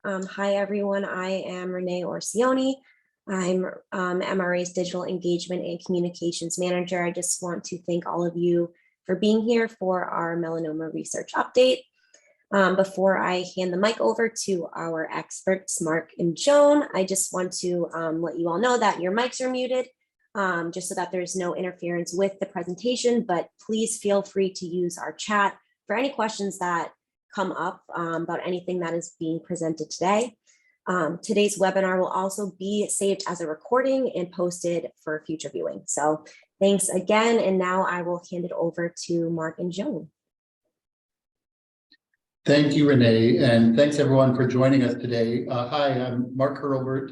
Hi, everyone. I am Renee Orsioni. I'm MRA's Digital Engagement and Communications Manager. I just want to thank all of you for being here for our melanoma research update. Before I hand the mic over to our experts, Marc and Joan, I just want to let you all know that your mics are muted, just so that there's no interference with the presentation, but please feel free to use our chat for any questions that come up about anything that is being presented today. Today's webinar will also be saved as a recording and posted for future viewing. So thanks again. And now I will hand it over to Marc and Joan. Thank you, Renee, and thanks everyone for joining us today. Hi, I'm Marc Hurlbert,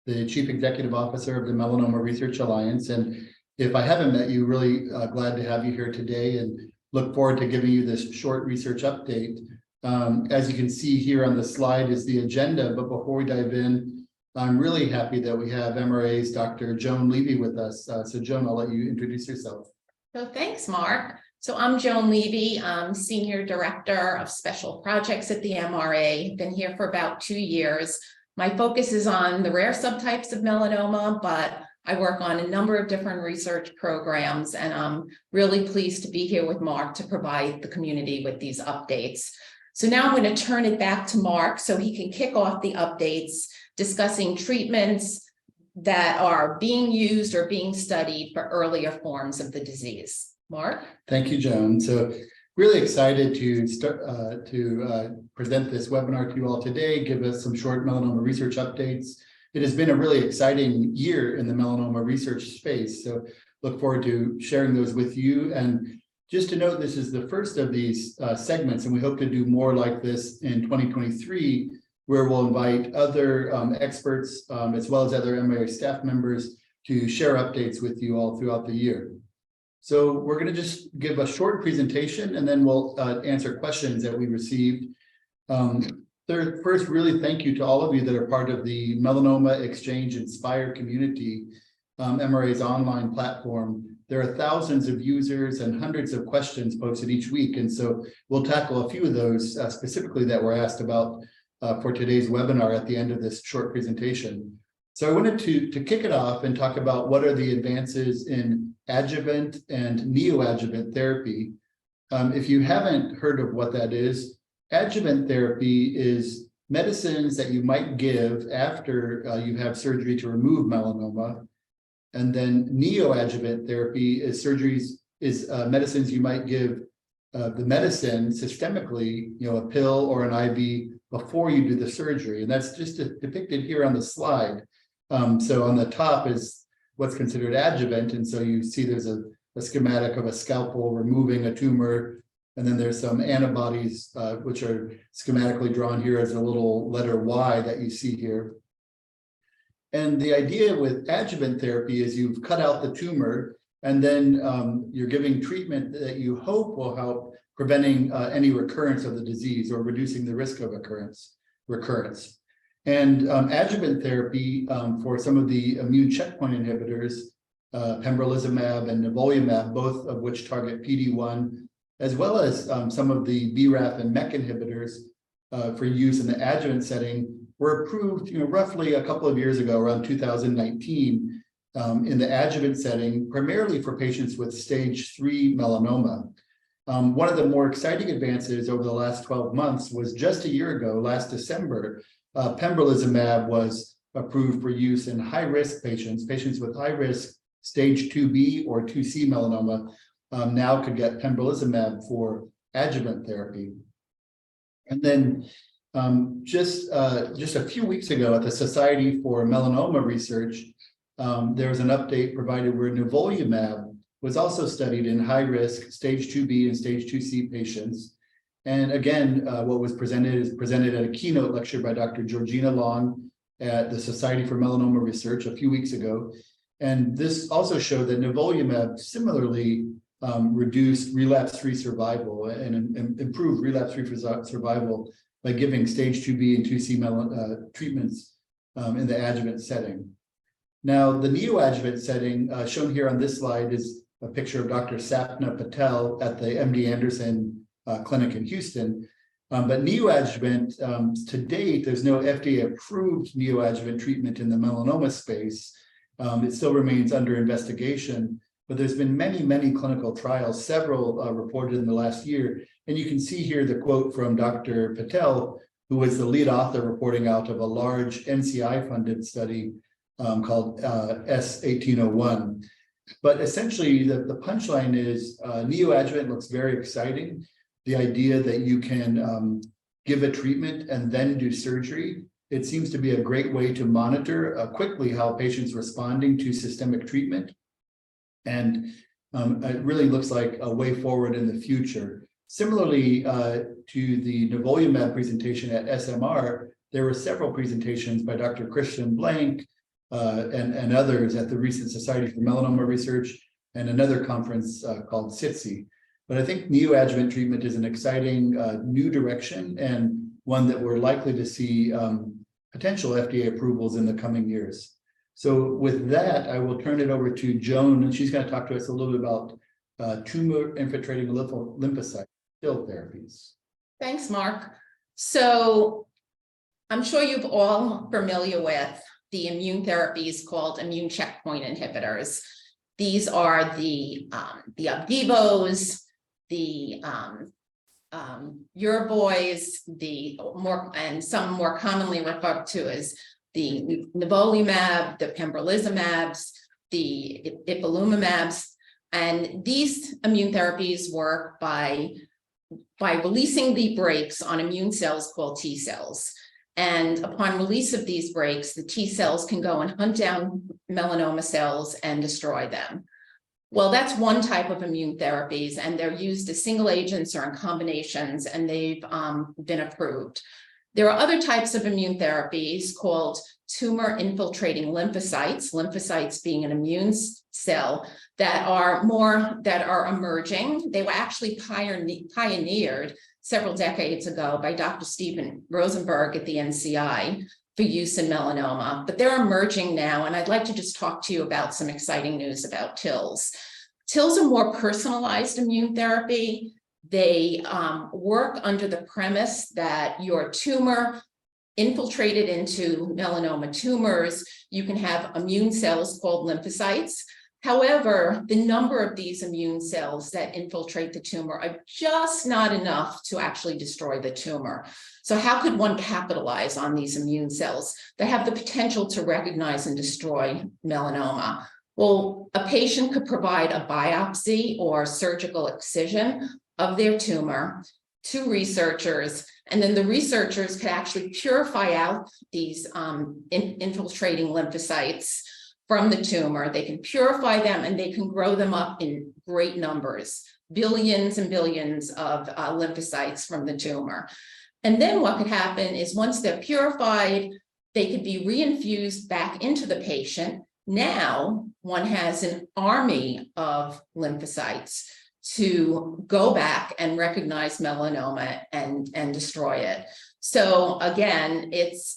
the Chief Executive Officer of the Melanoma Research Alliance. And if I haven't met you, really glad to have you here today and look forward to giving you this short research update. As you can see here on the slide is the agenda, but before we dive in, I'm really happy that we have MRA's Dr. Joan Levy with us. So Joan, I'll let you introduce yourself. So thanks, Marc. So I'm Joan Levy. I'm Senior Director of Special Projects at the MRA. Been here for about 2 years. My focus is on the rare subtypes of melanoma, but I work on a number of different research programs, and I'm really pleased to be here with Marc to provide the community with these updates. So now I'm going to turn it back to Marc so he can kick off the updates discussing treatments that are being used or being studied for earlier forms of the disease. Marc? Thank you, Joan. So really excited to start present this webinar to you all today, give us some short melanoma research updates. It has been a really exciting year in the melanoma research space. So look forward to sharing those with you. And just to note, this is the first of these segments, and we hope to do more like this in 2023, where we'll invite other experts as well as other MRA staff members to share updates with you all throughout the year. So we're going to just give a short presentation, and then we'll answer questions that we received. First, really thank you to all of you that are part of the Melanoma Exchange Inspire community, MRA's online platform. There are thousands of users and hundreds of questions posted each week. And so we'll tackle a few of those specifically that were asked about for today's webinar at the end of this short presentation. So I wanted to kick it off and talk about what are the advances in adjuvant and neoadjuvant therapy. If you haven't heard of what that is, adjuvant therapy is medicines that you might give after you have surgery to remove melanoma. And then neoadjuvant therapy is medicines you might give the medicine systemically, a pill or an IV before you do the surgery. And that's just depicted here on the slide. So on the top is what's considered adjuvant. And so you see there's a schematic of a scalpel removing a tumor. And then there's some antibodies, which are schematically drawn here as a little letter Y that you see here. And the idea with adjuvant therapy is you've cut out the tumor, and then you're giving treatment that you hope will help preventing any recurrence of the disease or reducing the risk of recurrence. And adjuvant therapy for some of the immune checkpoint inhibitors, pembrolizumab and nivolumab, both of which target PD-1, as well as some of the BRAF and MEK inhibitors for use in the adjuvant setting, were approved roughly a couple of years ago, around 2019, in the adjuvant setting, primarily for patients with stage 3 melanoma. One of the more exciting advances over the last 12 months was just a year ago, last December, pembrolizumab was approved for use in high-risk patients with high-risk stage 2B or 2C melanoma now could get pembrolizumab for adjuvant therapy. And then just a few weeks ago at the Society for Melanoma Research, there was an update provided where nivolumab was also studied in high-risk stage 2B and stage 2C patients. And again, what was presented is presented at a keynote lecture by Dr. Georgina Long at the Society for Melanoma Research a few weeks ago. And this also showed that nivolumab similarly reduced relapse-free survival and improved relapse-free survival by giving stage 2B and 2C treatments in the adjuvant setting. Now, the neoadjuvant setting shown here on this slide is a picture of Dr. Sapna Patel at the MD Anderson Clinic in Houston. But neoadjuvant, to date, there's no FDA-approved neoadjuvant treatment in the melanoma space. It still remains under investigation, but there's been many clinical trials, several reported in the last year. And you can see here the quote from Dr. Patel, who was the lead author reporting out of a large NCI-funded study called S1801. But essentially, the punchline is neoadjuvant looks very exciting. The idea that you can give a treatment and then do surgery, it seems to be a great way to monitor quickly how patients responding to systemic treatment. And it really looks like a way forward in the future. Similarly to the nivolumab presentation at SMR, there were several presentations by Dr. Christian Blank and others at the recent Society for Melanoma Research and another conference called SITC. But I think neoadjuvant treatment is an exciting new direction and one that we're likely to see potential FDA approvals in the coming years. So with that, I will turn it over to Joan, and she's going to talk to us a little bit about tumor-infiltrating lymphocyte TIL therapies. Thanks, Mark. So I'm sure you're all familiar with the immune therapies called immune checkpoint inhibitors. These are the Opdivos, the Yervoys, and some more commonly referred to as the nivolumab, the pembrolizumabs, the ipilimumabs, and these immune therapies work by releasing the brakes on immune cells called T cells. And upon release of these brakes, the T cells can go and hunt down melanoma cells and destroy them. Well, that's one type of immune therapies, and they're used as single agents or in combinations, and they've been approved. There are other types of immune therapies called tumor-infiltrating lymphocytes being an immune cell that are emerging. They were actually pioneered several decades ago by Dr. Stephen Rosenberg at the NCI for use in melanoma, but they're emerging now, and I'd like to just talk to you about some exciting news about TILs. TILs are more personalized immune therapy. They work under the premise that your tumor infiltrated into melanoma tumors, you can have immune cells called lymphocytes. However, the number of these immune cells that infiltrate the tumor are just not enough to actually destroy the tumor. So how could one capitalize on these immune cells that have the potential to recognize and destroy melanoma? Well, a patient could provide a biopsy or surgical excision of their tumor to researchers, and then the researchers could actually purify out these infiltrating lymphocytes from the tumor. They can purify them and they can grow them up in great numbers, billions and billions of lymphocytes from the tumor. And then what could happen is once they're purified, they could be reinfused back into the patient. Now one has an army of lymphocytes to go back and recognize melanoma and destroy it. So again, it's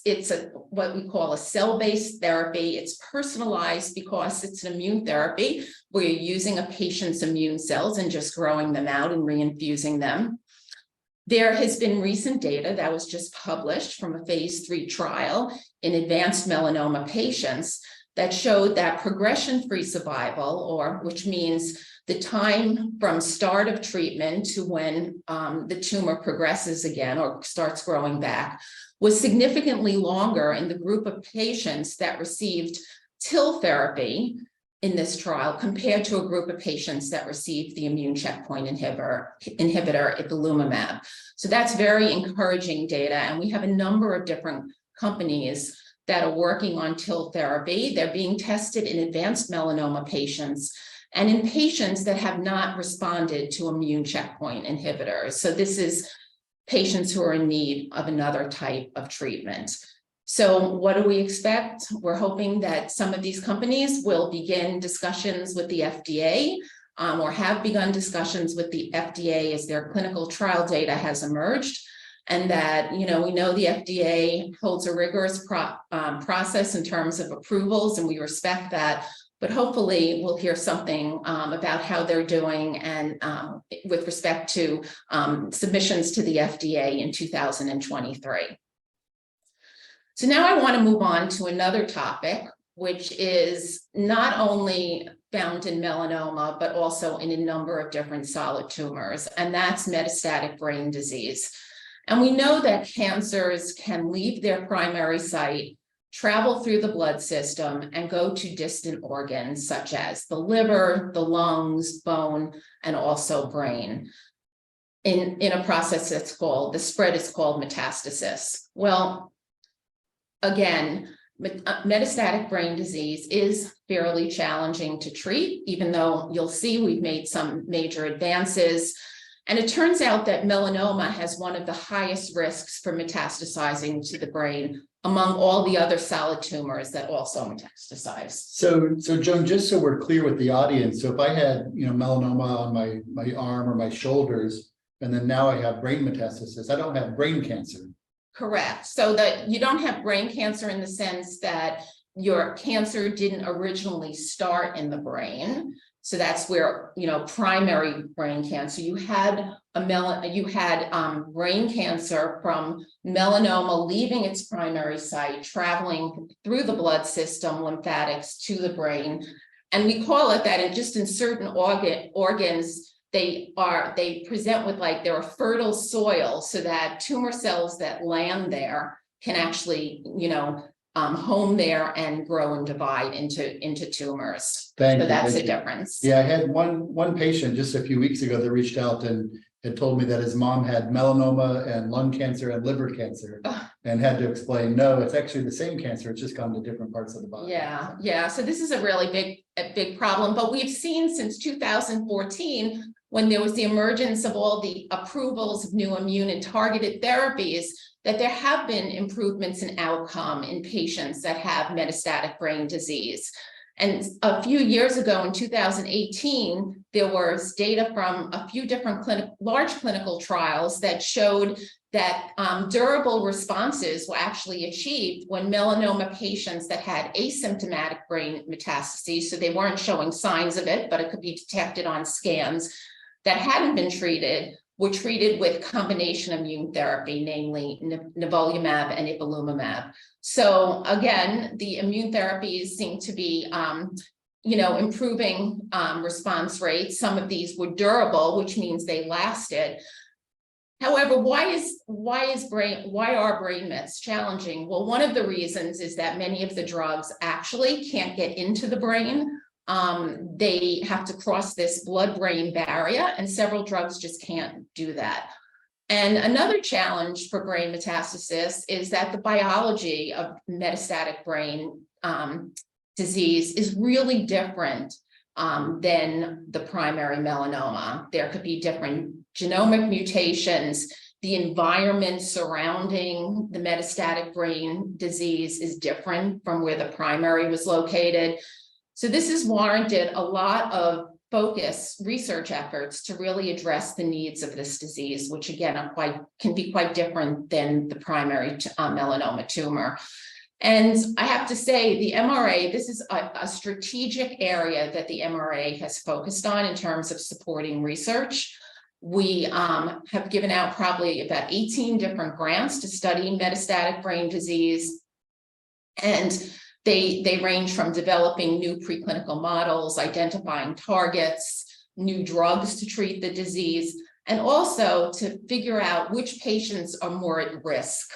what we call a cell-based therapy. It's personalized because it's an immune therapy where you're using a patient's immune cells and just growing them out and reinfusing them. There has been recent data that was just published from a phase 3 trial in advanced melanoma patients that showed that progression-free survival, or which means the time from start of treatment to when the tumor progresses again or starts growing back, was significantly longer in the group of patients that received TIL therapy in this trial compared to a group of patients that received the immune checkpoint inhibitor ipilimumab. So that's very encouraging data, and we have a number of different companies that are working on TIL therapy. They're being tested in advanced melanoma patients and in patients that have not responded to immune checkpoint inhibitors. So this is patients who are in need of another type of treatment. So what do we expect? We're hoping that some of these companies will begin discussions with the FDA or have begun discussions with the FDA as their clinical trial data has emerged. And that, we know the FDA holds a rigorous process in terms of approvals, and we respect that. but hopefully we'll hear something about how they're doing and with respect to submissions to the FDA in 2023. So now I want to move on to another topic, which is not only found in melanoma, but also in a number of different solid tumors, and that's metastatic brain disease. And we know that cancers can leave their primary site, travel through the blood system, and go to distant organs such as the liver, the lungs, bone, and also brain. In a process that's called, the spread is called metastasis. Well, again, metastatic brain disease is fairly challenging to treat, even though you'll see we've made some major advances. And it turns out that melanoma has one of the highest risks for metastasizing to the brain among all the other solid tumors that also metastasize. So Joan, just so we're clear with the audience, so if I had, melanoma on my arm or my shoulders, and then now I have brain metastasis, I don't have brain cancer. Correct. So that you don't have brain cancer in the sense that your cancer didn't originally start in the brain. So that's where, primary brain cancer, you had brain cancer from melanoma leaving its primary site, traveling through the blood system, lymphatics to the brain. And we call it that, and just in certain organs, they present with like they're a fertile soil so that tumor cells that land there can actually, home there and grow and divide into tumors. Thank so you, that's thank the you. difference. Yeah, I had one patient just a few weeks ago that reached out and had told me that his mom had melanoma and lung cancer and liver cancer, and had to explain, no, it's actually the same cancer, it's just gone to different parts of the body. Yeah. So this is a really big problem, but we've seen since 2014, when there was the emergence of all the approvals of new immune and targeted therapies, that there have been improvements in outcome in patients that have metastatic brain disease. And a few years ago in 2018, there was data from a few different large clinical trials that showed that durable responses were actually achieved when melanoma patients that had asymptomatic brain metastases, so they weren't showing signs of it, but it could be detected on scans, that hadn't been treated, were treated with combination immune therapy, namely nivolumab and ipilimumab. So again, the immune therapies seem to be, improving response rates. Some of these were durable, which means they lasted. However, why are brain mets challenging? Well, one of the reasons is that many of the drugs actually can't get into the brain. They have to cross this blood-brain barrier, and several drugs just can't do that. And another challenge for brain metastasis is that the biology of metastatic brain disease is really different than the primary melanoma. There could be different genomic mutations. The environment surrounding the metastatic brain disease is different from where the primary was located. So this has warranted a lot of focus research efforts to really address the needs of this disease, which again can be quite different than the primary melanoma tumor. And I have to say, the MRA, this is a strategic area that the MRA has focused on in terms of supporting research. We have given out probably about 18 different grants to study metastatic brain disease. And they range from developing new preclinical models, identifying targets, new drugs to treat the disease, and also to figure out which patients are more at risk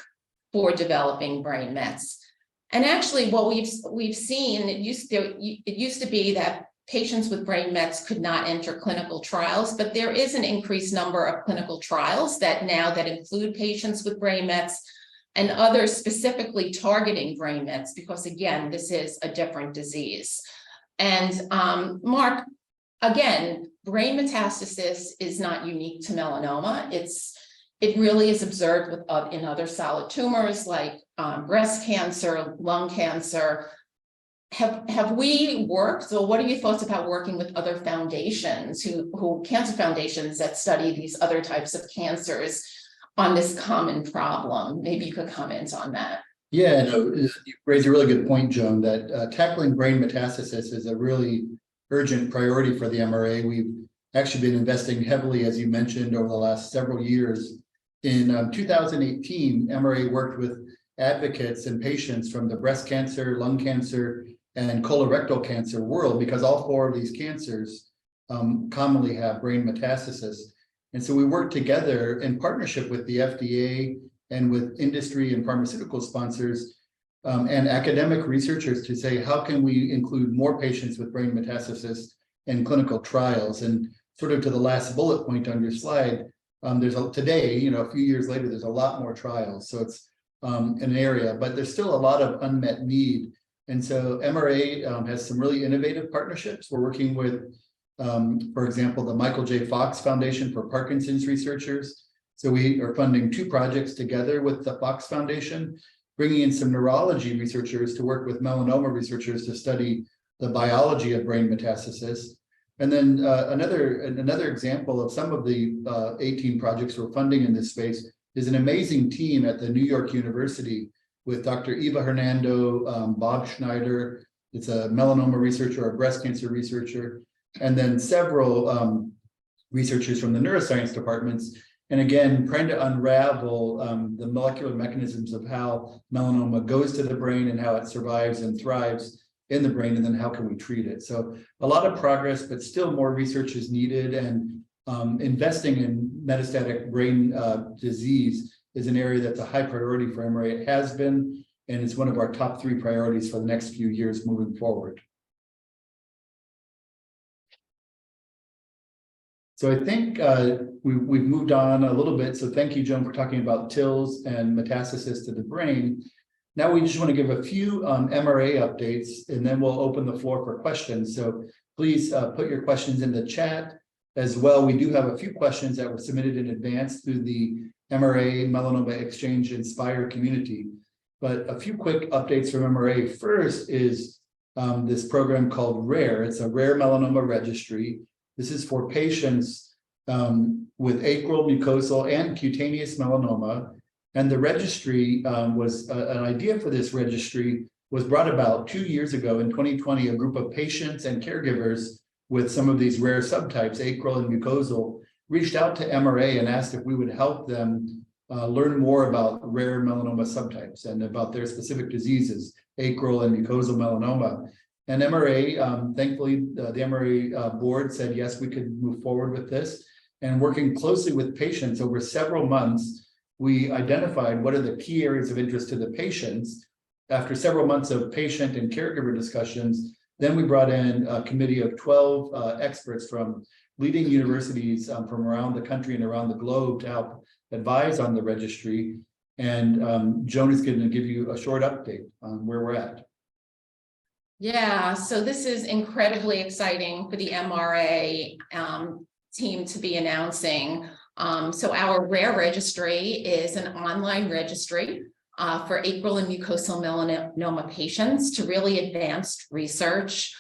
for developing brain mets. And actually, what we've seen, it used to be that patients with brain mets could not enter clinical trials, but there is an increased number of clinical trials that include patients with brain mets, and others specifically targeting brain mets, because again, this is a different disease. And Marc, again, brain metastasis is not unique to melanoma. It really is observed in other solid tumors like breast cancer, lung cancer. Have we worked, so what are your thoughts about working with other foundations, cancer foundations that study these other types of cancers on this common problem? Maybe you could comment on that. Yeah, no, you raised a really good point, Joan, that tackling brain metastasis is a really urgent priority for the MRA. We've actually been investing heavily, as you mentioned, over the last several years. In 2018, MRA worked with advocates and patients from the breast cancer, lung cancer, and colorectal cancer world, because all four of these cancers commonly have brain metastasis. And so we worked together in partnership with the FDA and with industry and pharmaceutical sponsors and academic researchers to say, how can we include more patients with brain metastasis in clinical trials? And sort of to the last bullet point on your slide, today, a few years later, there's a lot more trials. So it's an area, but there's still a lot of unmet need. And so MRA has some really innovative partnerships. We're working with, for example, the Michael J. Fox Foundation for Parkinson's researchers. So we are funding 2 projects together with the Fox Foundation, bringing in some neurology researchers to work with melanoma researchers to study the biology of brain metastasis. And then another example of some of the 18 projects we're funding in this space is an amazing team at the New York University with Dr. Eva Hernando, Bob Schneider. It's a melanoma researcher, a breast cancer researcher, and then several researchers from the neuroscience departments. And again, trying to unravel the molecular mechanisms of how melanoma goes to the brain and how it survives and thrives in the brain, and then how can we treat it. So a lot of progress, but still more research is needed. And investing in metastatic brain disease is an area that's a high priority for MRA. It has been, and it's one of our top 3 priorities for the next few years moving forward. So I think we've moved on a little bit. So thank you, Joan, for talking about TILs and metastasis to the brain. Now we just want to give a few MRA updates, and then we'll open the floor for questions. So please put your questions in the chat as well. We do have a few questions that were submitted in advance through the MRA Melanoma Exchange Inspire community. But a few quick updates from MRA. First is this program called RARE. It's a rare melanoma registry. This is for patients with acral, mucosal, and cutaneous melanoma. And the registry an idea for this registry was brought about 2 years ago in 2020. A group of patients and caregivers with some of these rare subtypes, acral and mucosal, reached out to MRA and asked if we would help them learn more about rare melanoma subtypes and about their specific diseases, acral and mucosal melanoma. And MRA, thankfully, the MRA board said, yes, we could move forward with this. And working closely with patients over several months, we identified what are the key areas of interest to the patients. After several months of patient and caregiver discussions, then we brought in a committee of 12 experts from leading universities from around the country and around the globe to help advise on the registry. And Joan is going to give you a short update on where we're at. Yeah, so this is incredibly exciting for the MRA team to be announcing. So our RARE registry is an online registry for acral and mucosal melanoma patients to really advance research.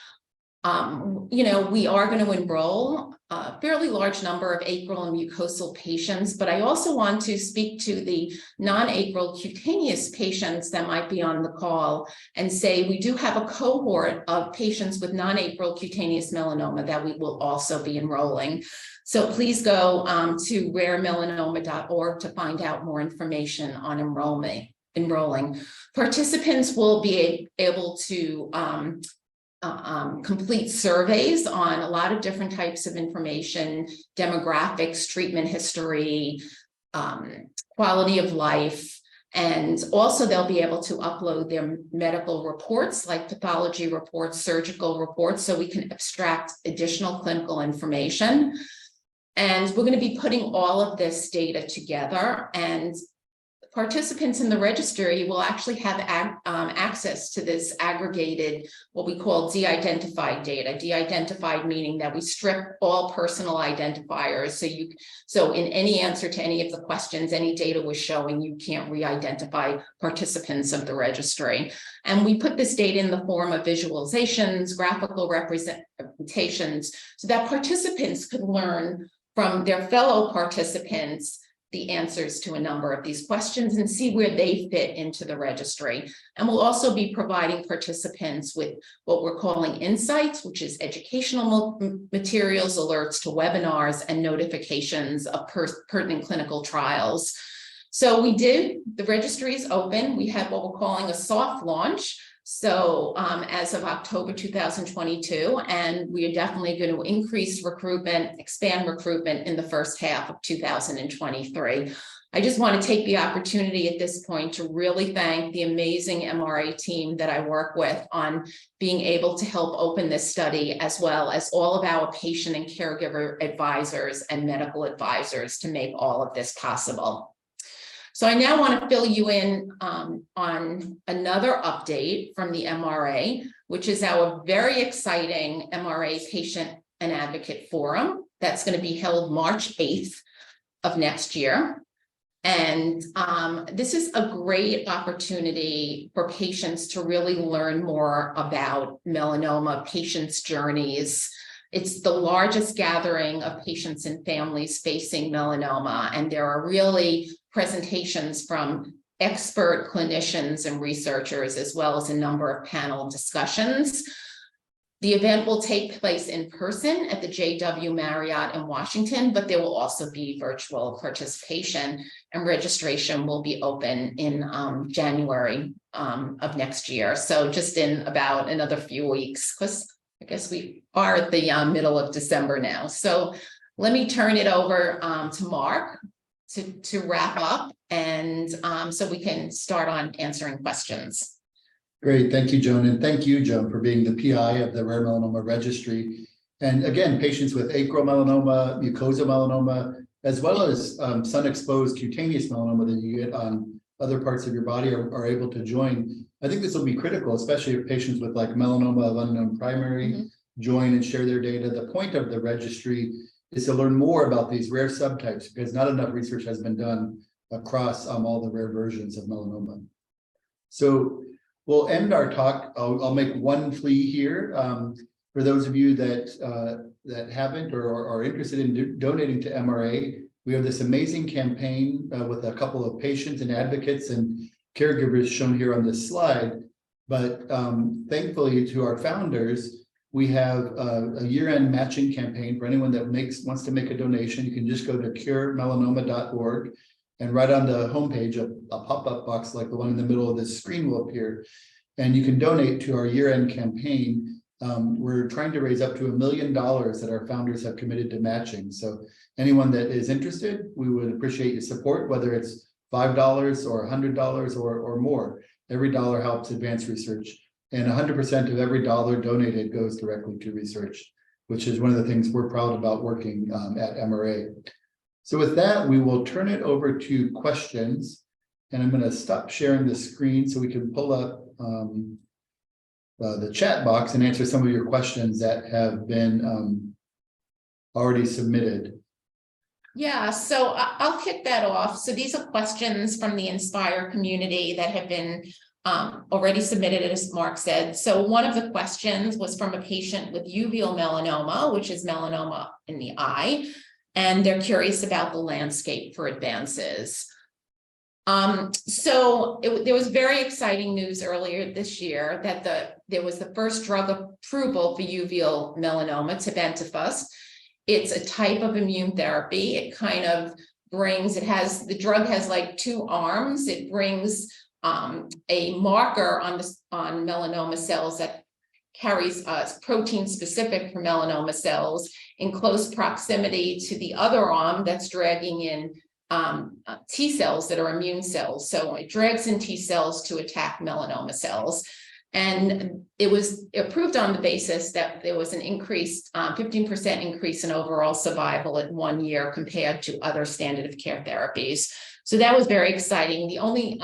We are going to enroll a fairly large number of acral and mucosal patients, but I also want to speak to the non-acral cutaneous patients that might be on the call and say we do have a cohort of patients with non-acral cutaneous melanoma that we will also be enrolling. So please go to raremelanoma.org to find out more information on enrolling. Participants will be able to complete surveys on a lot of different types of information, demographics, treatment history, quality of life, and also they'll be able to upload their medical reports like pathology reports, surgical reports, so we can abstract additional clinical information. And we're going to be putting all of this data together, and participants in the registry will actually have access to this aggregated, what we call de-identified data. De-identified meaning that we strip all personal identifiers. So in any answer to any of the questions, any data was showing, you can't re-identify participants of the registry. And we put this data in the form of visualizations, graphical representations, so that participants could learn from their fellow participants the answers to a number of these questions and see where they fit into the registry. And we'll also be providing participants with what we're calling insights, which is educational materials, alerts to webinars, and notifications of pertinent clinical trials. So the registry is open. We have what we're calling a soft launch. So as of October 2022, and we are definitely going to increase recruitment, expand recruitment in the first half of 2023. I just want to take the opportunity at this point to really thank the amazing MRA team that I work with on being able to help open this study, as well as all of our patient and caregiver advisors and medical advisors to make all of this possible. So I now want to fill you in on another update from the MRA, which is our very exciting MRA Patient and Advocate Forum. That's going to be held March 8th of next year. And this is a great opportunity for patients to really learn more about melanoma, patients' journeys. It's the largest gathering of patients and families facing melanoma, and there are really presentations from expert clinicians and researchers, as well as a number of panel discussions. The event will take place in person at the JW Marriott in Washington, but there will also be virtual participation, and registration will be open in January of next year. So just in about another few weeks, because I guess we are at the middle of December now. So let me turn it over to Marc to wrap up, and so we can start on answering questions. Great, thank you, Joan, and thank you, Joan, for being the PI of the Rare Melanoma Registry. And again, patients with acral melanoma, mucosal melanoma, as well as sun-exposed cutaneous melanoma that you get on other parts of your body are able to join. I think this will be critical, especially if patients with like melanoma of unknown primary join and share their data. The point of the registry is to learn more about these rare subtypes, because not enough research has been done across all the rare versions of melanoma. So we'll end our talk. I'll make one plea here. For those of you that haven't or are interested in donating to MRA, we have this amazing campaign with a couple of patients and advocates and caregivers shown here on this slide. But thankfully to our founders, we have a year-end matching campaign for anyone that wants to make a donation. You can just go to curemelanoma.org, and right on the homepage, a pop-up box like the one in the middle of this screen will appear, and you can donate to our year-end campaign. We're trying to raise up to $1 million that our founders have committed to matching. So anyone that is interested, we would appreciate your support, whether it's $5 or $100 or more. Every dollar helps advance research, and 100% of every dollar donated goes directly to research, which is one of the things we're proud about working at MRA. So with that, we will turn it over to questions, and I'm going to stop sharing the screen so we can pull up the chat box and answer some of your questions that have been already submitted. Yeah, so I'll kick that off. So these are questions from the Inspire community that have been already submitted, as Marc said. So one of the questions was from a patient with uveal melanoma, which is melanoma in the eye, and they're curious about the landscape for advances. There was very exciting news earlier this year that there was the first drug approval for uveal melanoma, tebentafusp. It's a type of immune therapy. It kind of brings, the drug has like two arms. It brings a marker on melanoma cells that carries protein specific for melanoma cells in close proximity to the other arm that's dragging in T cells that are immune cells. So it drags in T cells to attack melanoma cells. And it was approved on the basis that there was an increased 15% increase in overall survival at 1 year compared to other standard of care therapies. So that was very exciting. The only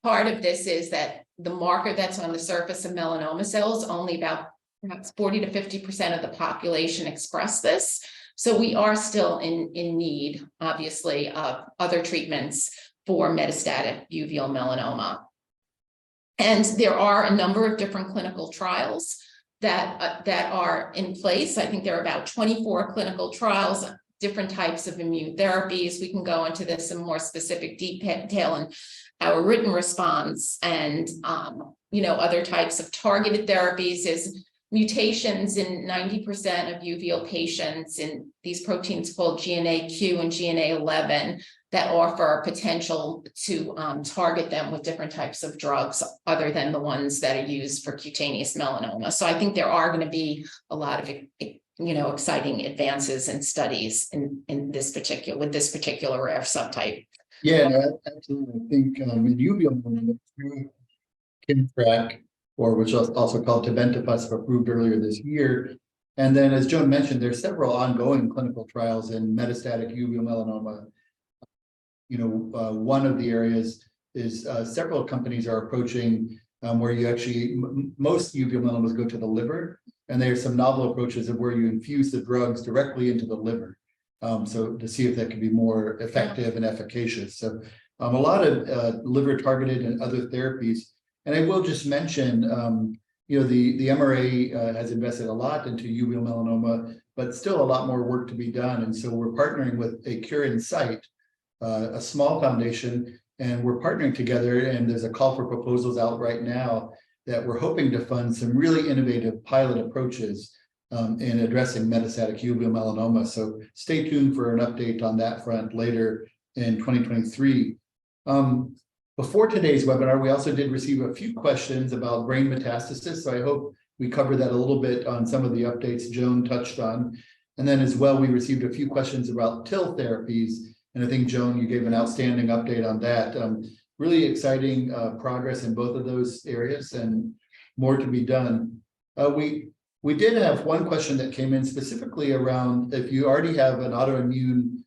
part of this is that the marker that's on the surface of melanoma cells, only about perhaps 40 to 50% of the population express this. So we are still in need, obviously, of other treatments for metastatic uveal melanoma. And there are a number of different clinical trials that are in place. I think there are about 24 clinical trials different types of immune therapies. We can go into this in more specific detail in our written response, and other types of targeted therapies is mutations in 90% of uveal patients in these proteins called GNAQ and GNA11 that offer potential to target them with different types of drugs other than the ones that are used for cutaneous melanoma. So I think there are going to be a lot of exciting advances in studies in this particular rare subtype. Yeah, no, absolutely. I think in uveal melanoma, Kimmtrak, or which is also called Tebentafusp, approved earlier this year. And then, as Joan mentioned, there's several ongoing clinical trials in metastatic uveal melanoma. One of the areas is several companies are approaching where you actually, most uveal melanomas go to the liver, and there are some novel approaches of where you infuse the drugs directly into the liver. So to see if that can be more effective and efficacious. So a lot of liver targeted and other therapies. And I will just mention, the MRA has invested a lot into uveal melanoma, but still a lot more work to be done. And so we're partnering with a Cure in Sight, a small foundation, and we're partnering together. And there's a call for proposals out right now that we're hoping to fund some really innovative pilot approaches in addressing metastatic uveal melanoma. So stay tuned for an update on that front later in 2023. Before today's webinar, we also did receive a few questions about brain metastasis. So I hope we covered that a little bit on some of the updates Joan touched on. And then as well, we received a few questions about TIL therapies. And I think, Joan, you gave an outstanding update on that. Really exciting progress in both of those areas and more to be done. We did have one question that came in specifically around if you already have an autoimmune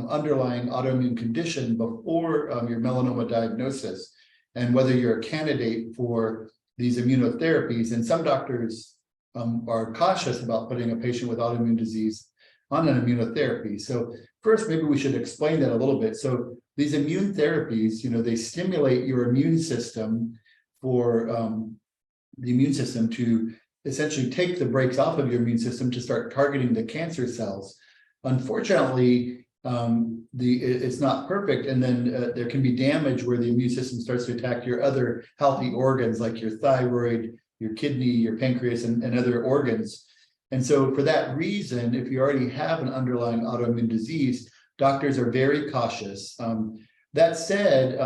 underlying autoimmune condition before your melanoma diagnosis, and whether you're a candidate for these immunotherapies. And some doctors are cautious about putting a patient with autoimmune disease on an immunotherapy. So first, maybe we should explain that a little bit. So these immune therapies, they stimulate your immune system for the immune system to essentially take the brakes off of your immune system to start targeting the cancer cells. Unfortunately, it's not perfect, and then there can be damage where the immune system starts to attack your other healthy organs like your thyroid, your kidney, your pancreas, and other organs. And so for that reason, if you already have an underlying autoimmune disease, doctors are very cautious. That said,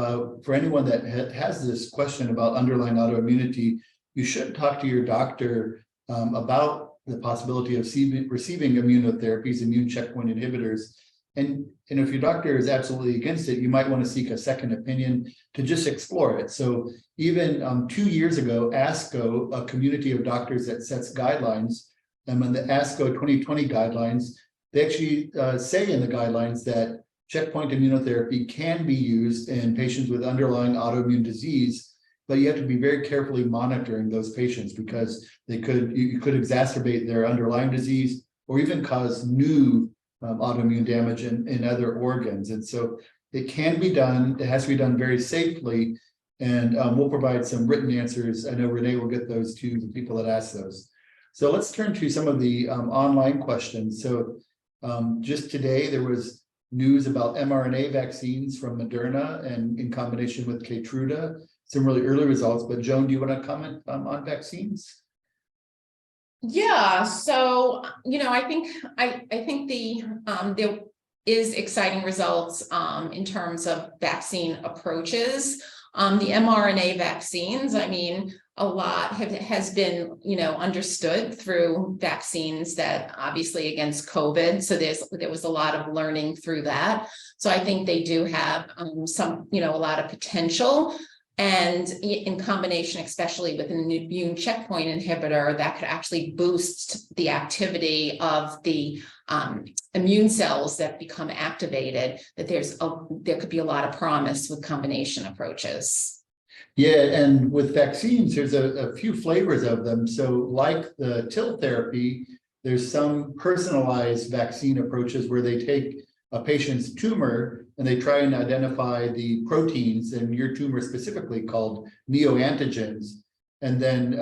for anyone that has this question about underlying autoimmunity, you should talk to your doctor about the possibility of receiving immunotherapies, immune checkpoint inhibitors. And if your doctor is absolutely against it, you might want to seek a second opinion to just explore it. So even 2 years ago, ASCO, a community of doctors that sets guidelines, and in the ASCO 2020 guidelines, they actually say in the guidelines that checkpoint immunotherapy can be used in patients with underlying autoimmune disease, but you have to be very carefully monitoring those patients because you could exacerbate their underlying disease or even cause new autoimmune damage in other organs. And so it can be done. It has to be done very safely. And we'll provide some written answers. I know Renee will get those to the people that ask those. So let's turn to some of the online questions. So just today, there was news about mRNA vaccines from Moderna and in combination with Keytruda, some really early results. But Joan, do you want to comment on vaccines? Yeah, so I think there is exciting results in terms of vaccine approaches. The mRNA vaccines, a lot has been understood through vaccines that obviously against COVID. So there was a lot of learning through that. So I think they do have some a lot of potential. And in combination, especially with an immune checkpoint inhibitor, that could actually boost the activity of the immune cells that become activated, that there could be a lot of promise with combination approaches. Yeah, and with vaccines, there's a few flavors of them. So like the TIL therapy, there's some personalized vaccine approaches where they take a patient's tumor and they try and identify the proteins in your tumor specifically called neoantigens, and then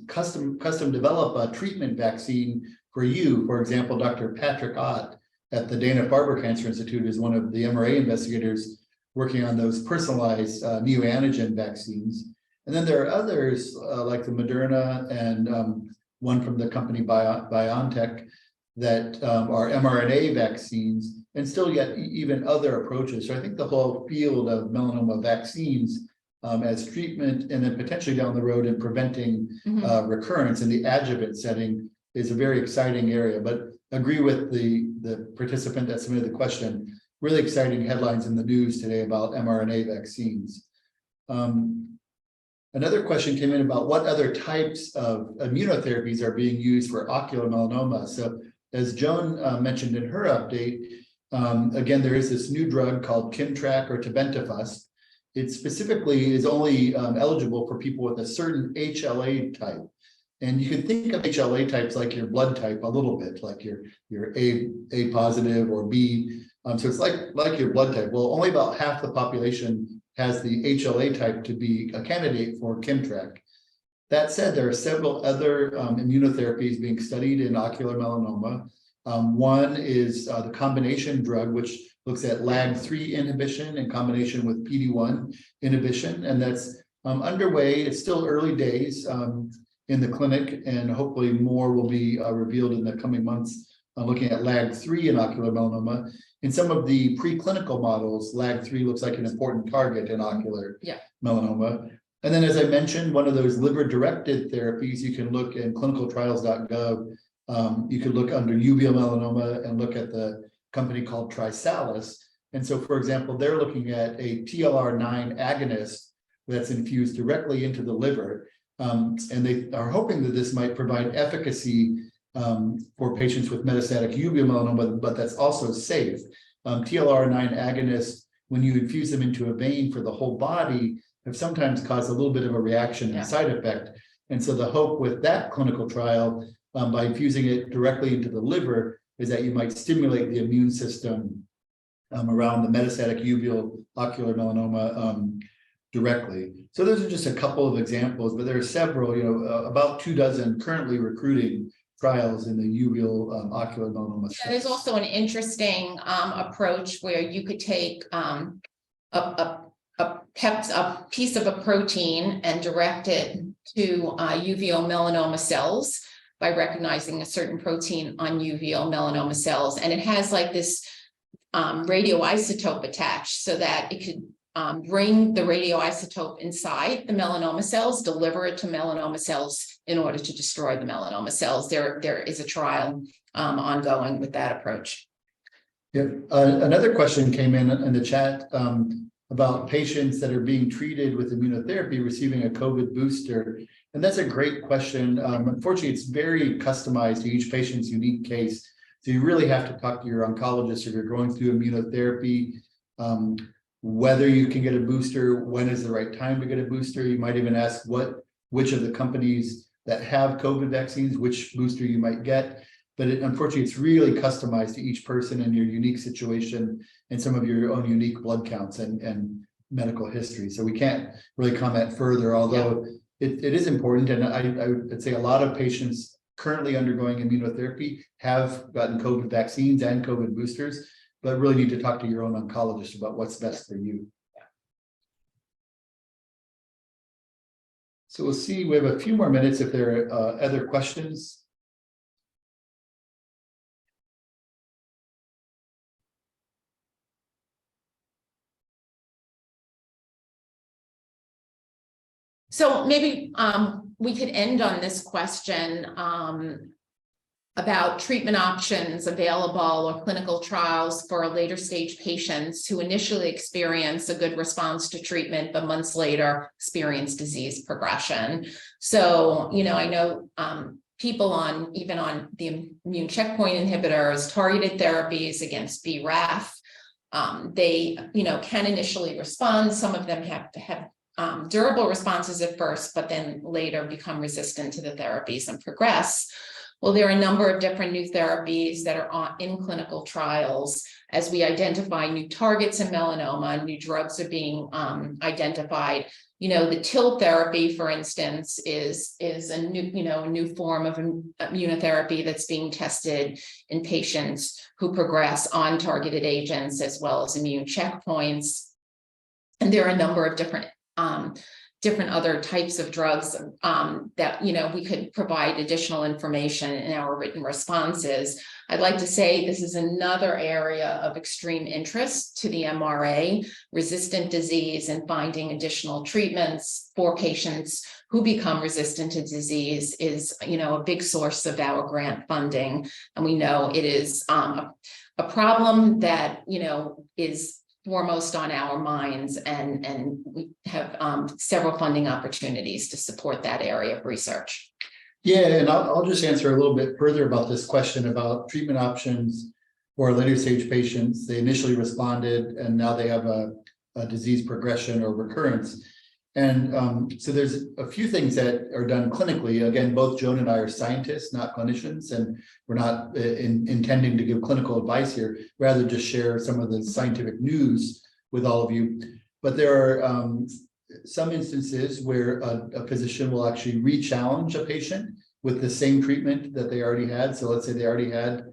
custom develop a treatment vaccine for you. For example, Dr. Patrick Ott at the Dana-Farber Cancer Institute is one of the MRA investigators working on those personalized neoantigen vaccines. And then there are others like the Moderna and one from the company BioNTech that are mRNA vaccines, and still yet even other approaches. So I think the whole field of melanoma vaccines as treatment, and then potentially down the road in preventing recurrence in the adjuvant setting is a very exciting area. But agree with the participant that submitted the question. Really exciting headlines in the news today about mRNA vaccines. Another question came in about what other types of immunotherapies are being used for ocular melanoma. So as Joan mentioned in her update, again, there is this new drug called Kimtrak or tebentafusp. It specifically is only eligible for people with a certain HLA type. And you can think of HLA types like your blood type a little bit, like your A positive or B. So it's like your blood type. Well, only about half the population has the HLA type to be a candidate for Kimtrak. That said, there are several other immunotherapies being studied in ocular melanoma. One is the combination drug, which looks at LAG-3 inhibition in combination with PD-1 inhibition, and that's underway. It's still early days in the clinic, and hopefully more will be revealed in the coming months looking at LAG-3 in ocular melanoma. In some of the preclinical models, LAG-3 looks like an important target in ocular melanoma. And then, as I mentioned, one of those liver-directed therapies, you can look in clinicaltrials.gov. You could look under uveal melanoma and look at the company called Trisalis. And so, for example, they're looking at a TLR9 agonist that's infused directly into the liver. And they are hoping that this might provide efficacy for patients with metastatic uveal melanoma, but that's also safe. TLR9 agonists, when you infuse them into a vein for the whole body, have sometimes caused a little bit of a reaction and side effect. And so the hope with that clinical trial, by infusing it directly into the liver, is that you might stimulate the immune system around the metastatic uveal ocular melanoma directly. So those are just a couple of examples, but there are several, about 24 currently recruiting trials in the uveal ocular melanoma. Yeah, there's also an interesting approach where you could take a piece of a protein and direct it to uveal melanoma cells by recognizing a certain protein on uveal melanoma cells. And it has like this radioisotope attached so that it could bring the radioisotope inside the melanoma cells, deliver it to melanoma cells in order to destroy the melanoma cells. There is a trial ongoing with that approach. Yeah. Another question came in the chat about patients that are being treated with immunotherapy receiving a COVID booster. And that's a great question. Unfortunately, it's very customized to each patient's unique case. So you really have to talk to your oncologist if you're going through immunotherapy, whether you can get a booster, when is the right time to get a booster. You might even ask which of the companies that have COVID vaccines, which booster you might get. But unfortunately, it's really customized to each person and your unique situation and some of your own unique blood counts and medical history. So we can't really comment further, although it is important. And I would say a lot of patients currently undergoing immunotherapy have gotten COVID vaccines and COVID boosters, but really need to talk to your own oncologist about what's best for you. So we'll see, we have a few more minutes if there are other questions. So maybe we could end on this question about treatment options available or clinical trials for later stage patients who initially experience a good response to treatment, but months later experience disease progression. So, I know people even on the immune checkpoint inhibitors, targeted therapies against BRAF, they, can initially respond. Some of them have to have durable responses at first, but then later become resistant to the therapies and progress. Well, there are a number of different new therapies that are in clinical trials, as we identify new targets in melanoma, new drugs are being identified. You know, the TIL therapy, for instance, is a new form of immunotherapy that's being tested in patients who progress on targeted agents as well as immune checkpoints. And there are a number of different other types of drugs that, you know, we could provide additional information in our written responses. I'd like to say this is another area of extreme interest to the MRA, resistant disease, and finding additional treatments for patients who become resistant to disease is, you know, a big source of our grant funding. And we know it is a problem that, you know, is foremost on our minds, and we have several funding opportunities to support that area of research. Yeah, and I'll just answer a little bit further about this question about treatment options for later stage patients. They initially responded and now they have a disease progression or recurrence. And so there's a few things that are done clinically. Again, both Joan and I are scientists, not clinicians, and we're not intending to give clinical advice here, rather just share some of the scientific news with all of you. But there are some instances where a physician will actually re-challenge a patient with the same treatment that they already had. So let's say they already had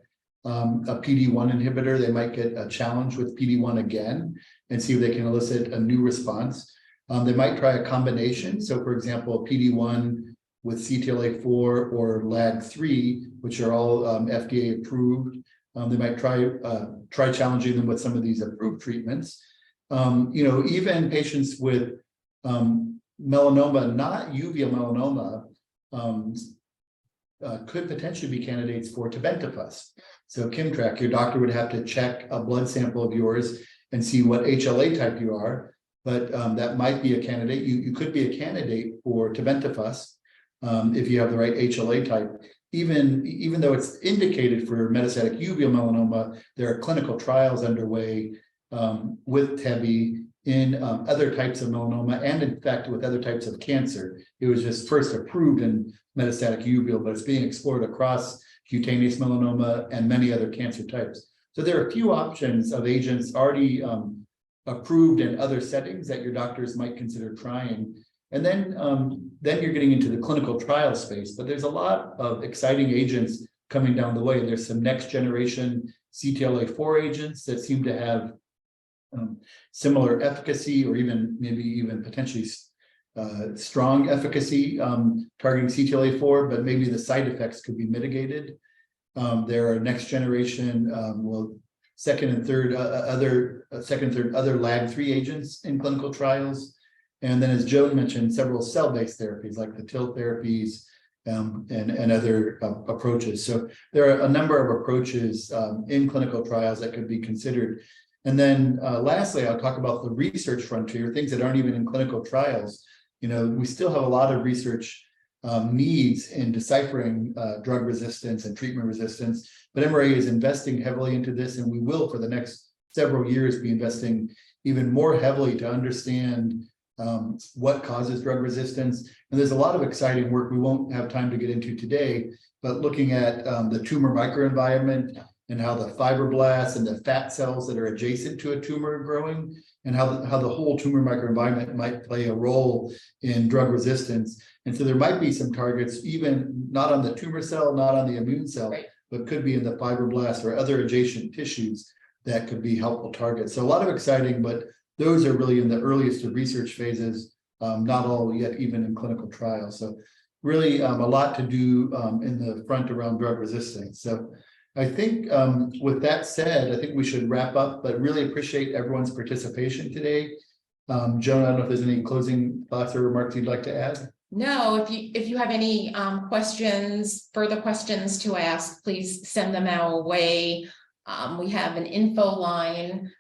a PD-1 inhibitor, they might get a challenge with PD-1 again and see if they can elicit a new response. They might try a combination. So for example, PD-1 with CTLA-4 or LAG-3, which are all FDA approved. They might try challenging them with some of these approved treatments. You know, even patients with melanoma, not uveal melanoma, could potentially be candidates for tebentafusp. So Kimtrack, your doctor would have to check a blood sample of yours and see what HLA type you are. But that might be a candidate. You could be a candidate for tebentafusp if you have the right HLA type. Even though it's indicated for metastatic uveal melanoma, there are clinical trials underway with Tebi in other types of melanoma, and in fact with other types of cancer. It was just first approved in metastatic uveal, but it's being explored across cutaneous melanoma and many other cancer types. So there are a few options of agents already approved in other settings that your doctors might consider trying. And then you're getting into the clinical trial space, but there's a lot of exciting agents coming down the way. There's some next generation CTLA-4 agents that seem to have similar efficacy, or maybe even potentially strong efficacy targeting CTLA-4, but maybe the side effects could be mitigated. There are next generation, second and third other LAG-3 agents in clinical trials. And then, as Joan mentioned, several cell-based therapies like the TIL therapies and other approaches. So there are a number of approaches in clinical trials that could be considered. And then lastly, I'll talk about the research frontier, things that aren't even in clinical trials. You know, we still have a lot of research needs in deciphering drug resistance and treatment resistance, but MRA is investing heavily into this, and we will for the next several years be investing even more heavily to understand what causes drug resistance. And there's a lot of exciting work we won't have time to get into today, but looking at the tumor microenvironment and how the fibroblasts and the fat cells that are adjacent to a tumor are growing, and how the whole tumor microenvironment might play a role in drug resistance. And so there might be some targets, even not on the tumor cell, not on the immune cell, right, but could be in the fibroblast or other adjacent tissues that could be helpful targets. So a lot of exciting, but those are really in the earliest of research phases, not all yet even in clinical trials. So really a lot to do in the front around drug resistance. So I think with that said, I think we should wrap up, but really appreciate everyone's participation today. Joan, I don't know if there's any closing thoughts or remarks you'd like to add. No, if you have any further questions to ask, please send them our way. We have an info line,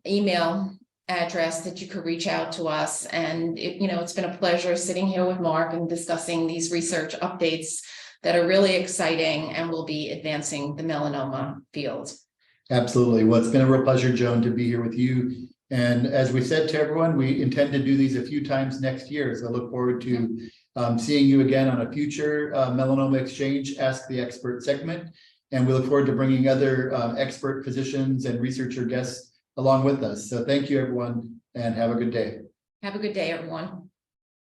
email address that you could reach out to us. And it's been a pleasure sitting here with Marc and discussing these research updates that are really exciting and will be advancing the melanoma field. Absolutely. Well, it's been a real pleasure, Joan, to be here with you. And as we said to everyone, we intend to do these a few times next year. So I look forward to seeing you again on a future Melanoma Exchange Ask the Expert segment. And we look forward to bringing other expert physicians and researcher guests along with us. So thank you, everyone, and have a good day. Have a good day, everyone.